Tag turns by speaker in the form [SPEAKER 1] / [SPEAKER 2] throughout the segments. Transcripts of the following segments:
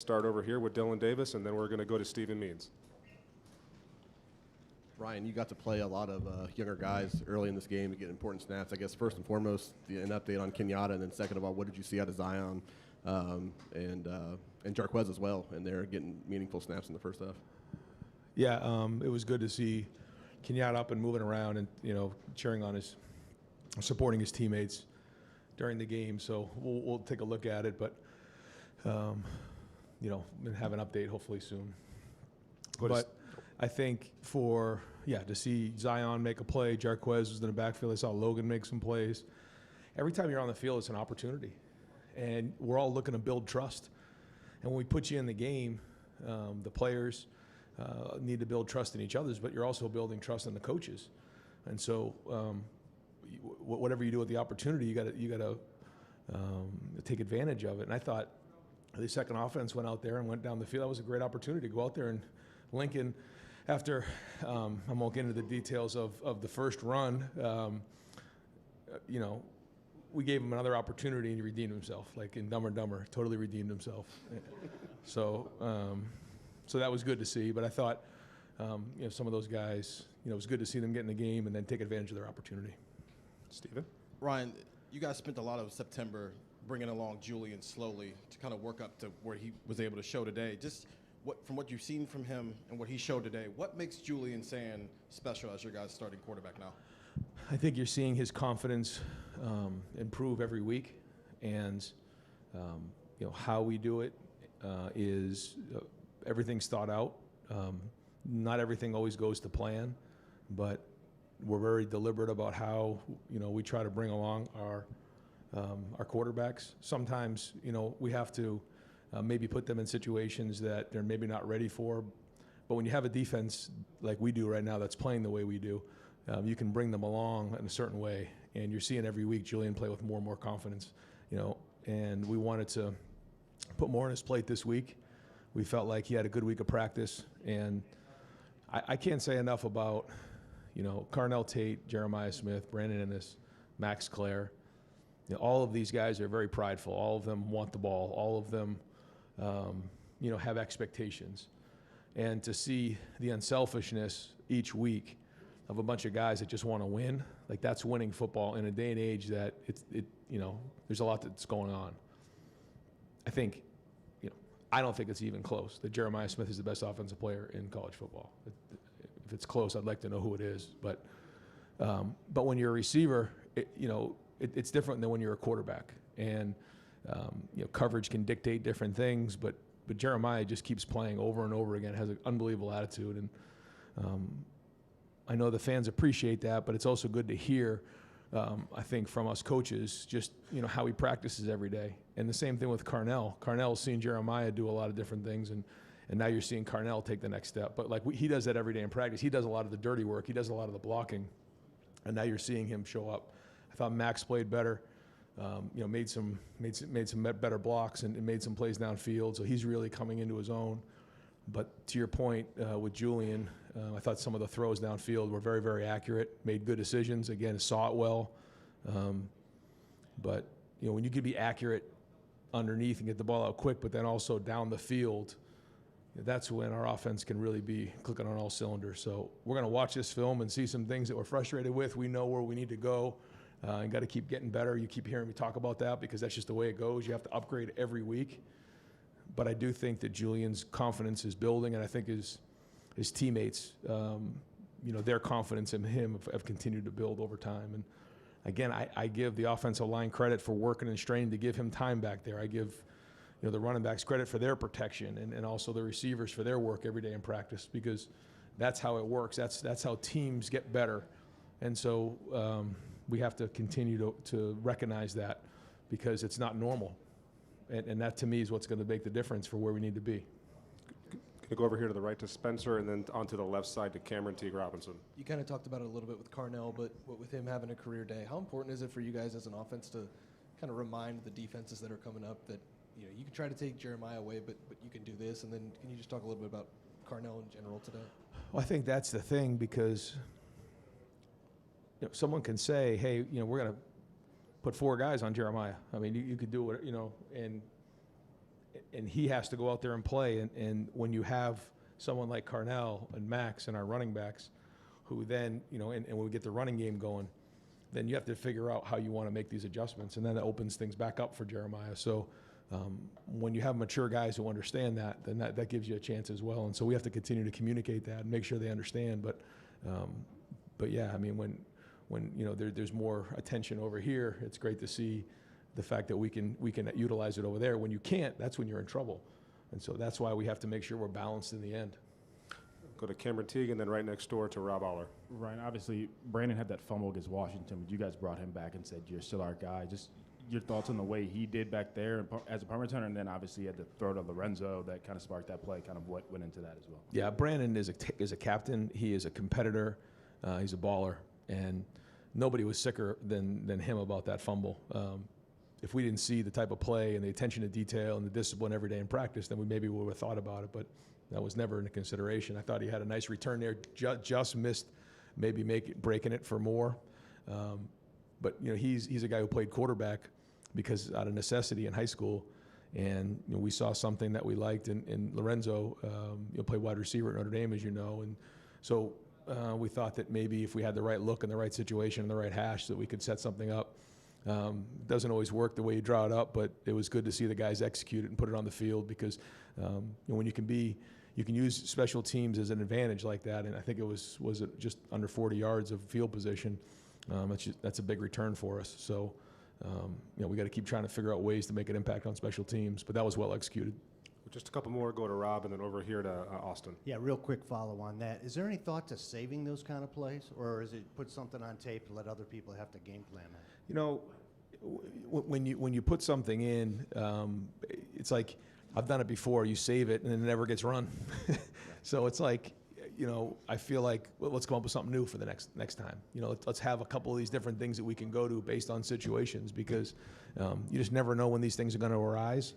[SPEAKER 1] Start over here with Dylan Davis, and then we're going to go to Stephen Means.
[SPEAKER 2] Ryan, you got to play a lot of younger guys early in this game to get important snaps. I guess first and foremost, an update on Kenyatta, and then second of all, what did you see out of Zion and Jarquez as well, and they're getting meaningful snaps in the first half?
[SPEAKER 3] Yeah, it was good to see Kenyatta up and moving around, and cheering on supporting his teammates during the game. So we'll take a look at it, but and have an update hopefully soon. But I think to see Zion make a play, Jarquez was in the backfield. I saw Logan make some plays. Every time you're on the field, it's an opportunity, and we're all looking to build trust. And when we put you in the game, the players need to build trust in each other, but you're also building trust in the coaches. And so, whatever you do with the opportunity, you got to take advantage of it. And I thought the second offense went out there and went down the field. That was a great opportunity to go out there. And Lincoln, after I won't get into the details of the first run, we gave him another opportunity and he redeemed himself, like in Dumb and Dumber, totally redeemed himself. So that was good to see. But I thought, some of those guys, it was good to see them get in the game and then take advantage of their opportunity.
[SPEAKER 1] Stephen?
[SPEAKER 4] Ryan, you guys spent a lot of September bringing along Julian slowly to kind of work up to where he was able to show today. Just from what you've seen from him and what he showed today, what makes Julian Sand special as your guys' starting quarterback now?
[SPEAKER 3] I think you're seeing his confidence improve every week, and how we do it is everything's thought out. Not everything always goes to plan, but we're very deliberate about how we try to bring along our quarterbacks. Sometimes we have to maybe put them in situations that they're maybe not ready for, but when you have a defense like we do right now that's playing the way we do, you can bring them along in a certain way. And you're seeing every week Julian play with more and more confidence, and we wanted to put more on his plate this week. We felt like he had a good week of practice, and I can't say enough about Carnell Tate, Jeremiah Smith, Brandon Ennis, Max Clare. All of these guys are very prideful. All of them want the ball. All of them have expectations. And to see the unselfishness each week of a bunch of guys that just want to win, like that's winning football in a day and age that there's a lot that's going on. I don't think it's even close that Jeremiah Smith is the best offensive player in college football. If it's close, I'd like to know who it is. But when you're a receiver, it's different than when you're a quarterback. And coverage can dictate different things, but Jeremiah just keeps playing over and over again, has an unbelievable attitude. And I know the fans appreciate that, but it's also good to hear, I think, from us coaches, just how he practices every day. And the same thing with Carnell. Carnell's seen Jeremiah do a lot of different things, and now you're seeing Carnell take the next step. But he does that every day in practice. He does a lot of the dirty work. He does a lot of the blocking, and now you're seeing him show up. I thought Max played better. Made some better blocks and made some plays downfield. So he's really coming into his own. But to your point with Julian, I thought some of the throws downfield were very, very accurate. Made good decisions. Again, saw it well. But when you can be accurate underneath and get the ball out quick, but then also down the field, that's when our offense can really be clicking on all cylinders. So we're going to watch this film and see some things that we're frustrated with. We know where we need to go. And got to keep getting better. You keep hearing me talk about that because that's just the way it goes. You have to upgrade every week. But I do think that Julian's confidence is building, and I think his teammates, their confidence in him have continued to build over time. And again, I give the offensive line credit for working and straining to give him time back there. I give the running backs credit for their protection and also the receivers for their work every day in practice, because that's how it works. That's how teams get better. And so we have to continue to recognize that, because it's not normal. And that, to me, is what's going to make the difference for where we need to be.
[SPEAKER 1] Going to go over here to the right to Spencer, and then onto the left side to Cameron Teague Robinson.
[SPEAKER 5] You kind of talked about it a little bit with Carnell, but with him having a career day, how important is it for you guys as an offense to kind of remind the defenses that are coming up that you can try to take Jeremiah away, but you can do this? And then can you just talk a little bit about Carnell in general today?
[SPEAKER 3] Well, I think that's the thing, because someone can say, hey, we're going to put 4 guys on Jeremiah. I mean, you could do it, and and he has to go out there and play. And when you have someone like Carnell and Max and our running backs, who then, and when we get the running game going, then you have to figure out how you want to make these adjustments, and then that opens things back up for Jeremiah. So when you have mature guys who understand that, then that gives you a chance as well. And so we have to continue to communicate that and make sure they understand. But yeah, I mean, when there's more attention over here, it's great to see the fact that we can utilize it over there. When you can't, that's when you're in trouble. And so that's why we have to make sure we're balanced in the end.
[SPEAKER 1] Go to Cameron Teague, and then right next door to Rob Aller.
[SPEAKER 6] Ryan, obviously, Brandon had that fumble against Washington, but you guys brought him back and said, you're still our guy. Just your thoughts on the way he did back there as a punt returner, and then obviously you had the throw to Lorenzo that kind of sparked that play, kind of what went into that as well.
[SPEAKER 3] Yeah, Brandon is a captain. He is a competitor. He's a baller. And nobody was sicker than him about that fumble. If we didn't see the type of play and the attention to detail and the discipline every day in practice, then we maybe would have thought about it, but that was never in consideration. I thought he had a nice return there, just missed maybe breaking it for more. But he's a guy who played quarterback because out of necessity in high school, and we saw something that we liked in Lorenzo. Played wide receiver at Notre Dame, as you know, and so we thought that maybe if we had the right look and the right situation and the right hash, that we could set something up. Doesn't always work the way you draw it up, but it was good to see the guys execute it and put it on the field because when you can use special teams as an advantage like that, and I think it was it just under 40 yards of field position. That's a big return for us. So we got to keep trying to figure out ways to make an impact on special teams, but that was well executed.
[SPEAKER 1] Just a couple more. Go to Rob, and then over here to Austin.
[SPEAKER 7] Yeah, real quick follow on that. Is there any thought to saving those kind of plays, or is it put something on tape and let other people have to game plan that?
[SPEAKER 3] When you put something in, it's like I've done it before. You save it and it never gets run. So it's like, I feel like let's come up with something new for the next time. Let's have a couple of these different things that we can go to based on situations because you just never know when these things are going to arise.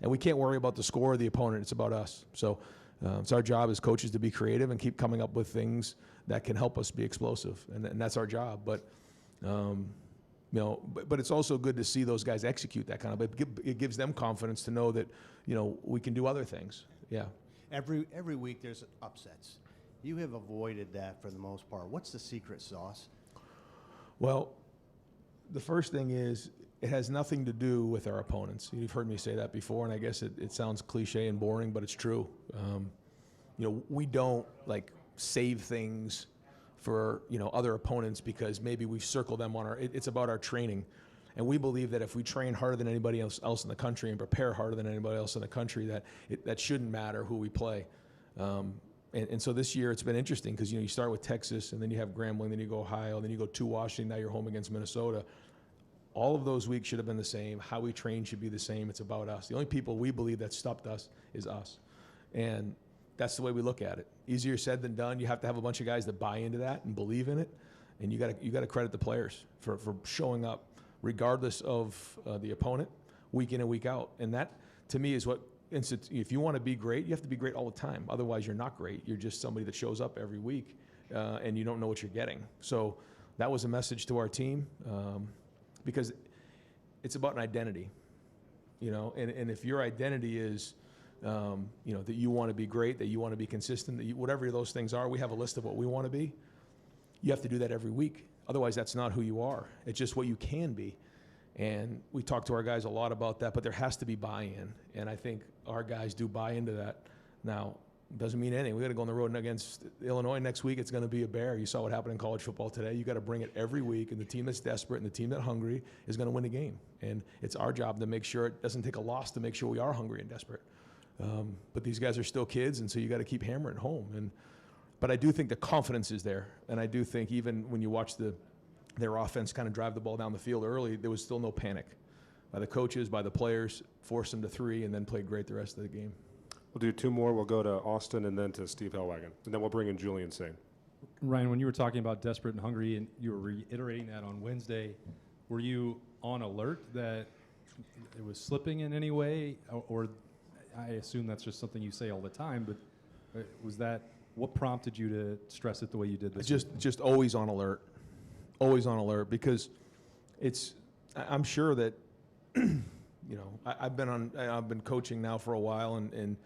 [SPEAKER 3] And we can't worry about the score of the opponent. It's about us. So it's our job as coaches to be creative and keep coming up with things that can help us be explosive. And that's our job. But it's also good to see those guys execute that kind of. It gives them confidence to know that we can do other things. Yeah.
[SPEAKER 7] Every week there's upsets. You have avoided that for the most part. What's the secret sauce?
[SPEAKER 3] Well, the first thing is it has nothing to do with our opponents. You've heard me say that before, and I guess it sounds cliche and boring, but it's true. We don't save things for other opponents because maybe we've circled them on it's about our training. And we believe that if we train harder than anybody else in the country and prepare harder than anybody else in the country, that shouldn't matter who we play. And so this year it's been interesting because you start with Texas, and then you have Grambling, then you go Ohio, then you go to Washington, now you're home against Minnesota. All of those weeks should have been the same. How we train should be the same. It's about us. The only people we believe that stopped us is us. And that's the way we look at it. Easier said than done. You have to have a bunch of guys that buy into that and believe in it. And you got to credit the players for showing up regardless of the opponent, week in and week out. And that, to me, is what if you want to be great, you have to be great all the time. Otherwise, you're not great. You're just somebody that shows up every week, and you don't know what you're getting. So that was a message to our team, because it's about an identity, and if your identity is, that you want to be great, that you want to be consistent, that whatever those things are, we have a list of what we want to be. You have to do that every week. Otherwise, that's not who you are. It's just what you can be. And we talk to our guys a lot about that, but there has to be buy-in. And I think our guys do buy into that. Now, it doesn't mean anything. We got to go on the road against Illinois next week. It's going to be a bear. You saw what happened in college football today. You got to bring it every week, and the team that's desperate and the team that's hungry is going to win the game. And it's our job to make sure it doesn't take a loss to make sure we are hungry and desperate. But these guys are still kids, and so you got to keep hammering home. But I do think the confidence is there, and I do think even when you watch their offense kind of drive the ball down the field early, there was still no panic by the coaches, by the players, forced them to 3, and then played great the rest of the game.
[SPEAKER 1] We'll do 2 more. We'll go to Austin and then to Steve Hellwagon, and then we'll bring in Julian Sane.
[SPEAKER 8] Ryan, when you were talking about desperate and hungry, and you were reiterating that on Wednesday, were you on alert that it was slipping in any way, or I assume that's just something you say all the time, but was that what prompted you to stress it the way you did this?
[SPEAKER 3] Just always on alert. Always on alert, because I'm sure that I've been coaching now for a while, and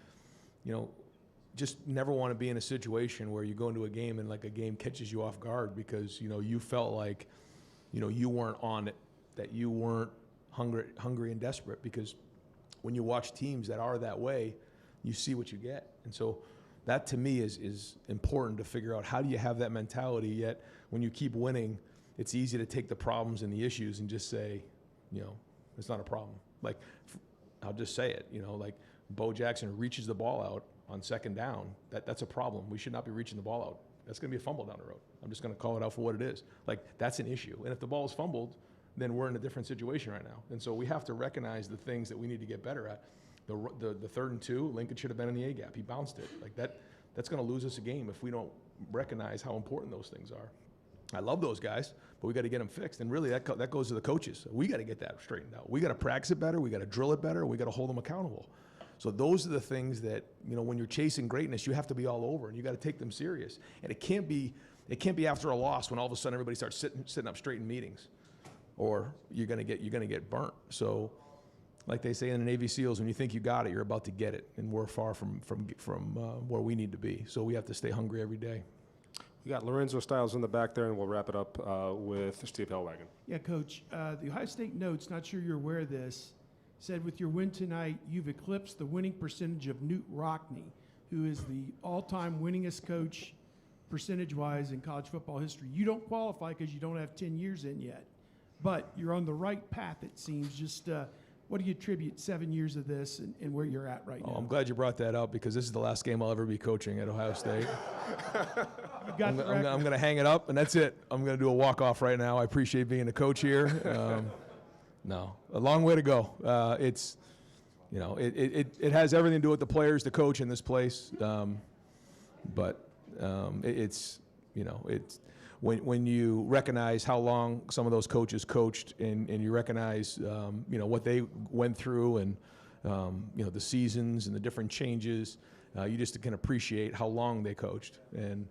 [SPEAKER 3] just never want to be in a situation where you go into a game and like a game catches you off guard because you felt like you weren't on it, that you weren't hungry and desperate, because when you watch teams that are that way, you see what you get. And so that to me is important to figure out, how do you have that mentality, yet when you keep winning, it's easy to take the problems and the issues and just say, it's not a problem. Like, I'll just say it, like Bo Jackson reaches the ball out on second down, that's a problem. We should not be reaching the ball out. That's going to be a fumble down the road. I'm just going to call it out for what it is. Like, that's an issue. And if the ball is fumbled, then we're in a different situation right now. And so we have to recognize the things that we need to get better at. The 3rd and 2, Lincoln should have been in the A gap. He bounced it. Like, that's going to lose us a game if we don't recognize how important those things are. I love those guys, but we got to get them fixed. And really, that goes to the coaches. We got to get that straightened out. We got to practice it better. We got to drill it better. We got to hold them accountable. So those are the things that, when you're chasing greatness, you have to be all over, and you got to take them serious. And it can't be after a loss when all of a sudden everybody starts sitting up straight in meetings, or you're gonna get burnt. So, like they say in the Navy SEALs, when you think you got it, you're about to get it, and we're far from where we need to be. So we have to stay hungry every day.
[SPEAKER 1] We got Lorenzo Styles in the back there, and we'll wrap it up with Steve Hellwagon.
[SPEAKER 9] Yeah, Coach. The Ohio State notes, not sure you're aware of this, said with your win tonight, you've eclipsed the winning percentage of Newt Rockne, who is the all-time winningest coach percentage-wise in college football history. You don't qualify because you don't have 10 years in yet, but you're on the right path, it seems. Just what do you attribute 7 years of this and where you're at right now?
[SPEAKER 3] I'm glad you brought that up, because this is the last game I'll ever be coaching at Ohio State. I'm going to hang it up, and that's it. I'm going to do a walk-off right now. I appreciate being a coach here. No, a long way to go. It has everything to do with the players, the coach in this place. It's when you recognize how long some of those coaches coached, and you recognize, what they went through, and, the seasons and the different changes, you just can appreciate how long they coached. And,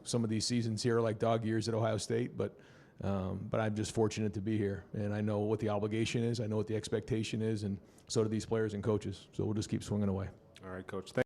[SPEAKER 3] some of these seasons here are like dog years at Ohio State, but I'm just fortunate to be here, and I know what the obligation is. I know what the expectation is, and so do these players and coaches. So we'll just keep swinging away.
[SPEAKER 1] All right, Coach.